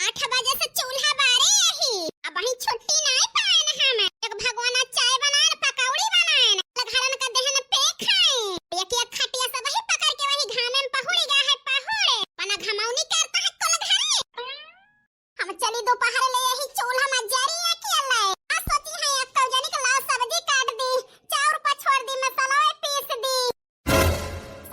8 बजे से चूल्हा बारे यही अब वही छुट्टी नहीं पाए न हम एक भगवान चाय बनाए पकौड़ी बनाए घरन का दहन पे खाए एक एक खटिया सब वही पकड़ के वही घामे में पहुड़ी गया है पहुड़े पना घमाउनी करता है कोल घर हम चली दोपहर ले यही चूल्हा में जरी है कि अल्लाह आ सोची है एक कल जानी के लाओ सब्जी काट दी चाउर पछोड़ दी मसाला पीस दी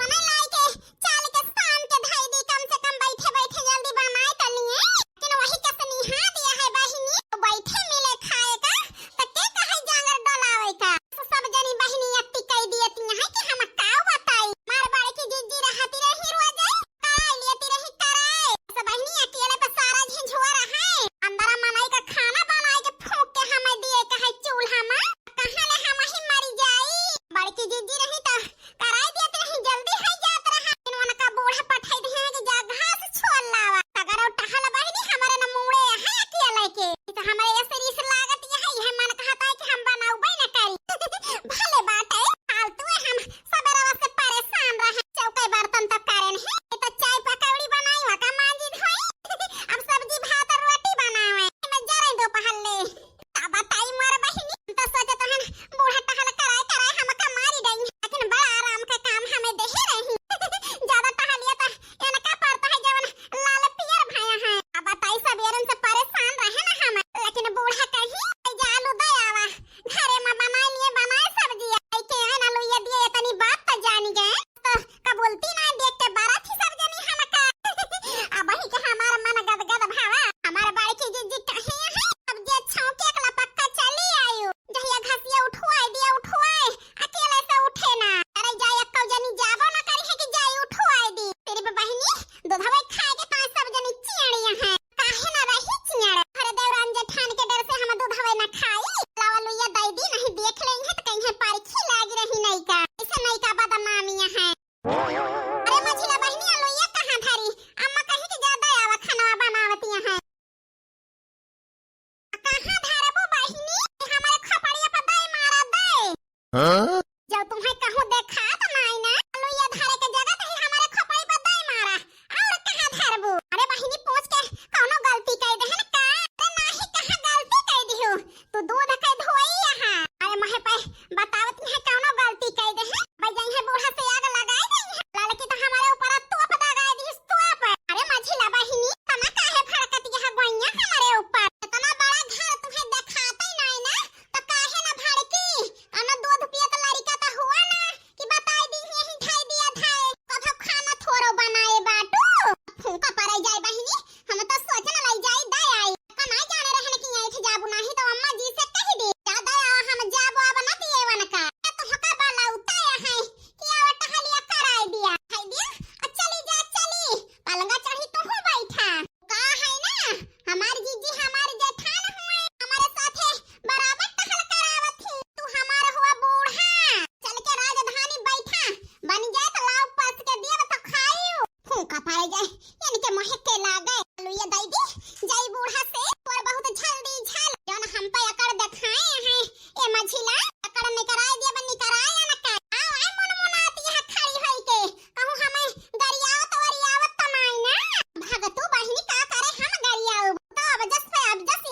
समय लाई के चाल के शाम के धाई दी कम से कम बैठे बैठे जल्दी बनाए तलिए लेकिन वही के सनिहा दिया है बहिनी तो बैठे मिले खाए का त के कहे जांगर डलावे का सब जनी बहिनी अत्ती कह दियती है कि हम काऊ बताई मार बाड़े की जिद्दी रहती रही रोज कराई लेती रही कराई सब बहिनी अकेले पे सारा झिझुआ रहा है अंदर मनाई का खाना बनाए के फूंक के हमें दिए कहे चूल्हा में कहां ले हम ही मरी जाई बाड़े की जिद्दी रही त कराई देती रही जल्दी है जात रहा इनवन का बूढ़ा पठाई दे कि जा घास छोड़ लावा अगर और टहल बहिनी हमारे न मुड़े है अकेले के तो हमारे ऐसे रीस लागत यह मन कहता है कि हम बनाऊ बई न करी भले बात है फालतू है हम सबेरा से परेशान रहे चौके बर्तन तक करें है तो चाय पकौड़ी बनाई हो का मांजी धोई अब सब्जी भात और रोटी बनावे मैं जा रही दोपहर ले अब बताई मोर बहिनी तो सोचे तो हम बूढ़ा टहल कराए कराए हम का मारी गई लेकिन बड़ा आराम का काम हमें दे ही रही ज्यादा टहलिया तो इनका पड़ता है जवन लाल पियर भाया है अब बताई सबेरन से परेशान रहे ना हम लेकिन बूढ़ा कहीं जालू दयावा घरे में बनाए लिए बनाए सब्जी आई के ना लो ये दिए इतनी बात तो जानी गए तो कबूलती ना देख के बारा थी सब जनी हम का अब ही के हमारा मन गदगद भावा हमारे बाड़ी की जिज्जी कहीं है अब जे छौके एकला पक्का चली आयु जहिया घसिया उठवाए अकेले से उठे ना अरे जाय अक्कल जनी जाबो ना करी है कि जाय उठवाए दी तेरी बहिनी दूधवे खाए के पांच सब जनी चिड़िया है काहे ना रही चिड़िया अरे देवरान जेठान के डर से हम दूधवे ना खाई लावलु ये दई दी नहीं देख लेंगे तो कहीं पारखी लाग रही नहीं का ऐसे नहीं का बदमामियां है अरे मझिला बहिनी आलू ये कहां धरी अम्मा कहीं कि ज्यादा आवा खाना बनावती है कहां धरे वो बहिनी हमारे खपड़िया पर दई मारा दे जब तुम्हें कहूं देखा तो नहीं ना आलू ये धरे के जगह तो हमारे खपड़ी पर दई मारा और कहां धरबू अरे बहिनी पूछ के कोनो गलती कह दे है का अरे नहीं कहां गलती कह दियो तू दूध के धोई यहां अरे महे पे बतावत है कोनो गलती कह दे है भाई जाई है बूढ़ा से आग लगाए दे लाल की तो हमारे ऊपर तोप दगाए दी तोप अरे मझिला बहिनी तना काहे फड़कत यह गोइया हमारे ऊपर इतना बड़ा घर तुम्हें दिखाते नहीं ना तो काहे ना भड़की अन दूध पियत लड़का तो हुआ ना कि बताई दी यही ढाई दिया धाए कभो खाना थोरो बनाए बाटू फूंका पड़े जाए बहिनी हम तो सोचने लई जाई दई आई कनाई जाने रहने कि यही जाबू नहीं तो अम्मा जी से कह दे ज्यादा हम जाबो अब ना दिए वन का तो हका बाला उताया है कि आवट हलिया कराई दिया खाई दिया चली जा चली पलंगा चढ़ी तो हो बैठा का है ना हमार जीजी हमार जेठान हुए हमारे साथे बराबर टहल करावत थी तू हमार हुआ बूढ़ा चल के राजधानी बैठा बन जाए तो लाव पास के दिए तो खाइयो फूंका पड़ जाए यानी के मोह के लागे लो ये दई दी जाई बूढ़ा से और बहुत जल्दी झल जौन हम पे अकड़ दिखाए हैं ए मझिला अकड़ में कराए दिए बन्नी कराए ना का आए मन मनाती है खड़ी होई के कहूं हमें गरियावत तमाई ना भगतू बहिनी का करे हम गरियाऊ तो अब जस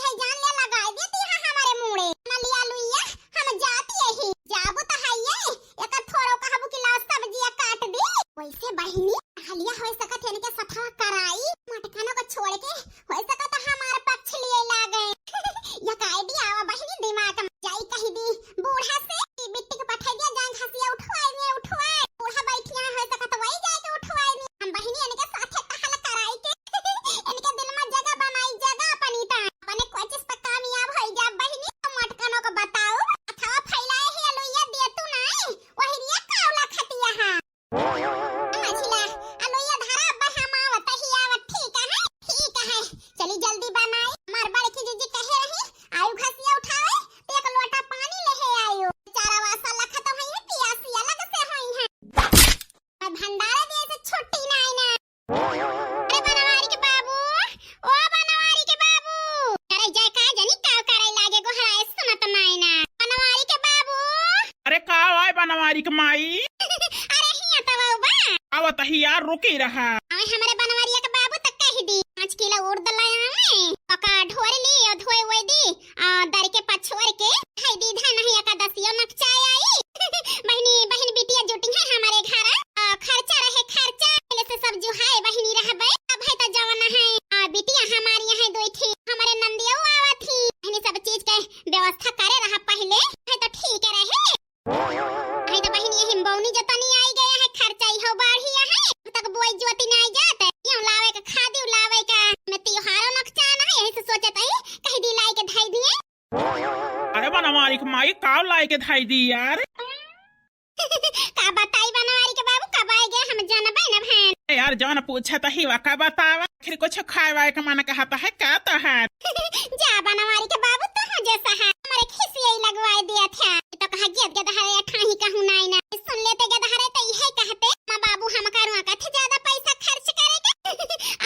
है जान ले लगाए देती है हमारे मुड़े न लिया लुइया हम जाती है जाबू तो है ये एक थोड़ो कहबू कि लाओ सब्जियां काट दी वैसे बहिनी हलिया होय सकत है के सफा कराई मटकाना को छोड़ के होय सकत हमारे पक्ष लिए लागे या काई दी आवा बहिनी दिमाग में जाई कही दी बूढ़ा से बिट्टी के पठाई दिया जान घसिया उठवाए बूढ़ा बैठिया होय सकत वही जाए के उठवाए हम बहिनी इनके साथे टहल कराई के इनके दिल में जगह बनाई जगह अपनीता अपने कोई चीज पर कामयाब होई जा बहिनी तो मटकानो को बताओ अथवा फैलाए है लोया दे तू नहीं वही रिया कावला खतिया हां मछला अलोया धारा अब्बा हम आवत ही आवत ठीक है चली जल्दी बनाई मार बड़ की जीजी कहे रही आयु घसिया उठावे तो एक लोटा पानी लेहे आयु चारा वासा लखत होई है पियासी अलग से होई है मैं भंडारा दे से छुट्टी नहीं ना अरे बनवारी के बाबू ओ बनवारी के बाबू करे जाय का जनी का करे लागे गो हराए सुनत नहीं ना बनवारी के बाबू अरे का आय बनवारी के माई अरे हिया तवा बा आवत ही यार रुकी रहा हमारे बनवारिया के बाबू तक कह दी 5 किलो उड़ दलाया हमें यही से सोचत आई कहीं दी लाई के धाई दिए। अरे बनवारी के माई का लाई के धाई दी यार। का बताई बनवारी के बाबू कब आए गए हम जानबे न भान। यार जौन पूछा तो ही का बतावा आखिर कुछ खाए वाए का मन कहता है क्या तो है। जा बनवारी के बाबू तो हो जैसा है हमारे खिसिया ही लगवाए दिया था तो कहा गेद गेद हरे ठाही कहूं नाई ना सुन लेते गेद हरे तो यही कहते मां बाबू हम करुआ का थे ज्यादा पैसा खर्च करेगे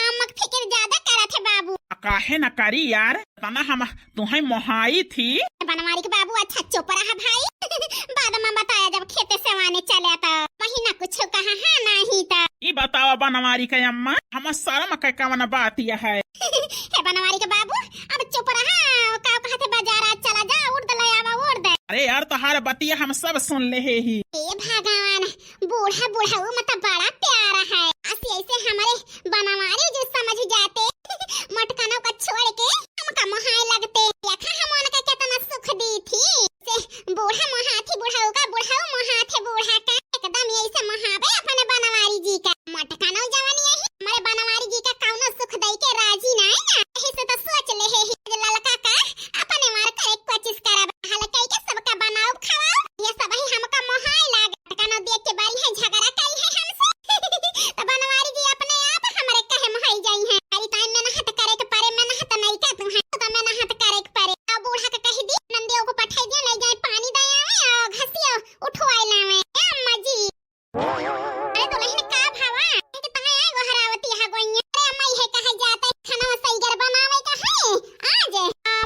आमक फिक्र ज्यादा करा थे बाबू। काहे न करी यार तना हम तुम्हें मोहाई थी। बनवारी के बाबू अच्छा चुप रहा भाई बाद में बताया जब खेते से आने चले तो महीना कुछ कहा है नहीं था। ये बताओ बनवारी के अम्मा हम शर्म का कवन बात यह है। हे बनवारी के बाबू अब चुप रहा का कहते बाजार आज चला जा उड़ दे आवा उड़ दे। अरे यार तोहार बतिया हम सब सुन ले ही। ए भगवान बूढ़ा बूढ़ा वो मतलब बड़ा प्यारा है ऐसे ऐसे हमारे बनवारी जो समझ जाते मटकानों को छोड़ के हमका मोहाय लगते देखा हम उनका कितना सुख दी थी से बूढ़ा मोहाथी बूढ़ा का बूढ़ा मोहाथे बूढ़ा का एकदम यही से मोहाबे अपने बनवारी जी का मटकानों जवानी है हमारे बनवारी जी का कौनो सुख दई के राजी नहीं ना यही से तो सोच ले है ललका का अपने मार कर एक कोशिश करब हलकई के सबका बनाओ खवाओ ये सब ही हमका मोहाय लाग मटकानों देख के बारी है झगड़ा कई है हमसे तो बनवारी जी अपने आप हमारे कहे मोहाई जाई है हरी टाइम में नहत करे के पारे में नहत नहीं का तुम है तो मैं नहत करे के पारे अब बूढ़ा का कही दी नंदियों को पठाई दिया ले जाए पानी दया में घसियो उठवाई लावे ए अम्मा जी। अरे तो लहन का भावा कि तहां आई वो हरावती है गोइया अरे अम्मा ये कहे जाता खाना सही घर बनावे का है आज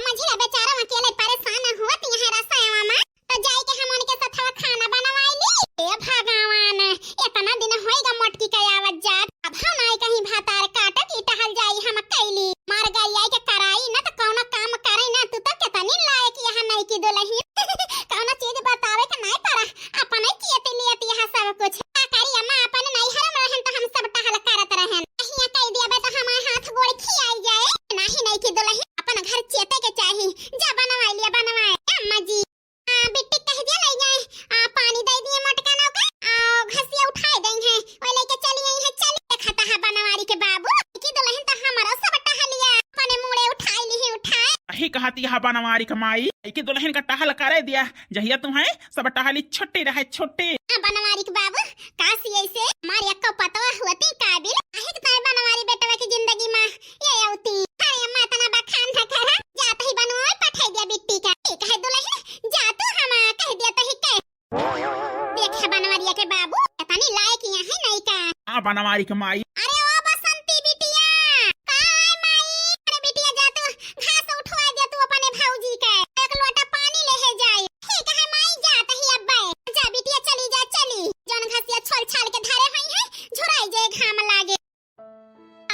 मझिला बेचारा अकेले परेशान होत यहां रसोईवा में तो जाई के हम उनके साथ खाना बनवाई ली। ए भगवान इतना दिन होएगा मटकी का आवाज जात अब हम आई कहीं भातार काटा की टहल जाई हम कैली मार गई आई के कराई ना तो कौनो काम करे ना तू तो कितनी लायक यहां नहीं की दुलही कौनो चीज बतावे के नहीं पड़ा अपन ही कियते लियती यहां सब कुछ का करी अम्मा अपन नहीं हरम रहन तो हम सब टहल करत रहन अहिया कह दिया बे तो हमार हाथ गोड़ खियाई जाए नहीं की दुलही अपन घर चेते के चाही जा बनवाई लिया बनवाए अम्मा जी बिट्टी कह दिया ले जाए पानी दे दिए मटकानों का घसिया उठाए देंगे और लेके चली आई है चली खाता है बनवारी के बाबू की दुल्हन तो हमारा सब टहलिया अपने मुड़े उठाई ली उठाए यही कहती है बनवारी का माई कि दुल्हन का टहल करे दिया जहिया तुम्हें सब टहली छुट्टी रहे छुट्टी। बनवारी के बाबू काशी ऐसे हमारी अक्का पतवा होती काबिल आहे कि बनवारी बेटवा की जिंदगी में ये औती अरे अम्मा तना बखान था करा जात ही बनवाई पठाई दिया बिट्टी का ठीक है दुल्हन जा तू हम कह दिया तो ही कह देख बनवारिया के बाबू तनी लायक यहाँ है नहीं का। हां बनवारी का माई अरे ओ बसंती बिटिया काय माई अरे बिटिया जा तू घास उठवा दे तू अपने भौजी के एक लोटा पानी ले जाए ठीक है माई जात ही अब्बे जा बिटिया चली जा चली जन घासिया छोल छाल के धारे हई है झुराई जे घाम लागे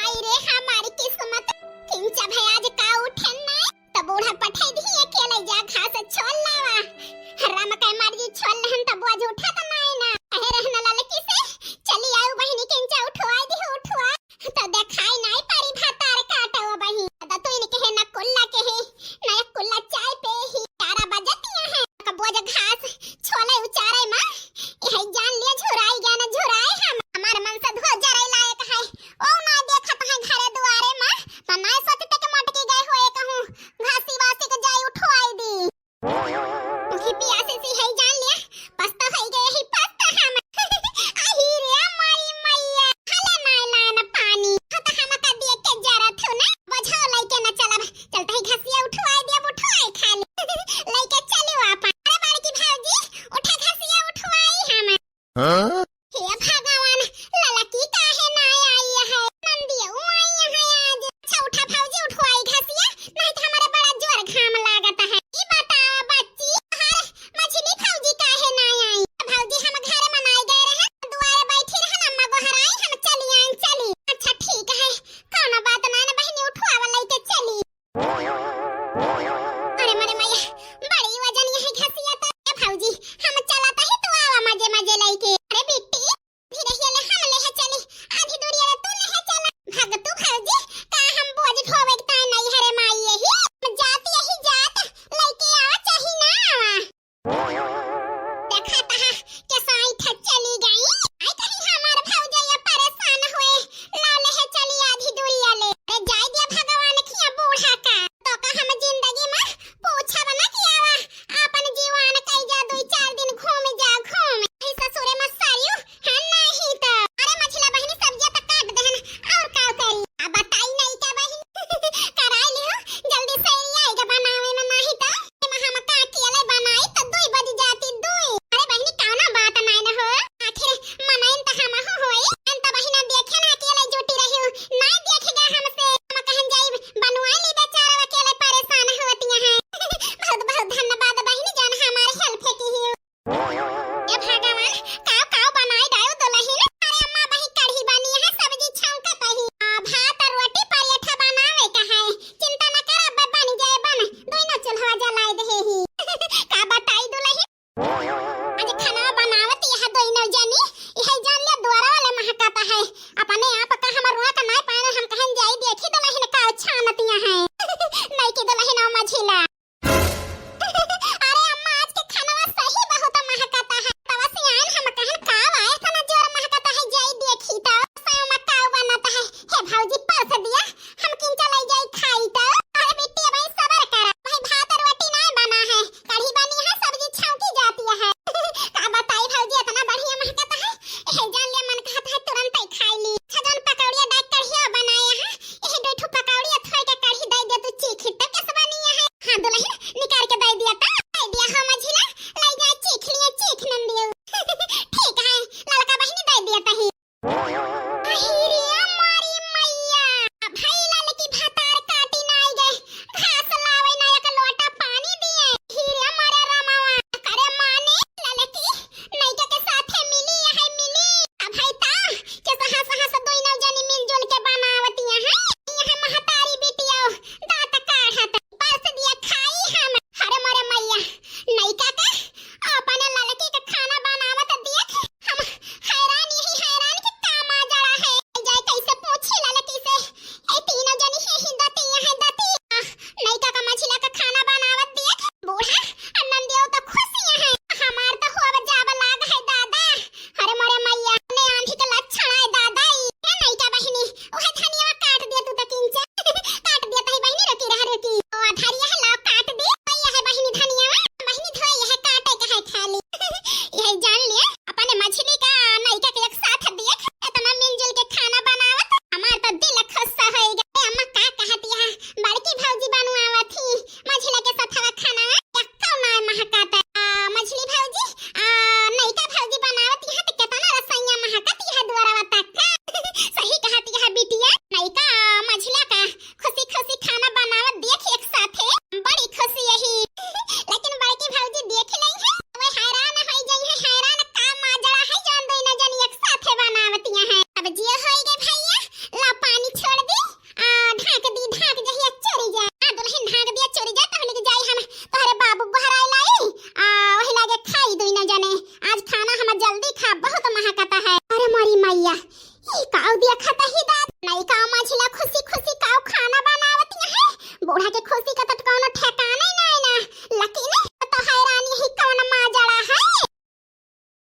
आई रे हमारी किस्मत किंचा भाई आज का उठन नहीं तो बूढ़ा पठाई दी अकेले जा घास छोल लावा राम का मार जी छोल लहन तो बुआ उठा तो नहीं ना कहे रहना ललकी से चली आऊ बहिनी किंचा उठवाई दी उठवा तो देखाई नहीं पारी भातार काटवा बही दादा तो इनके है ना कुल्ला के है ना कुल्ला चाय पे ही 11 बजतिया है का बोझ घास छोले उचारे मां यही जान लिया झुराई गया ना झुराई हम हमार मन से धो जराई लायक है ओ ना देखत है घरे दुआरे मां तो ना सोचते के मटकी गए होए कहूं घासी वासी के जाई उठवाई दी मुखी पियासे से है जान लिया बूढ़ा के खुशी का तो कौनो ठेका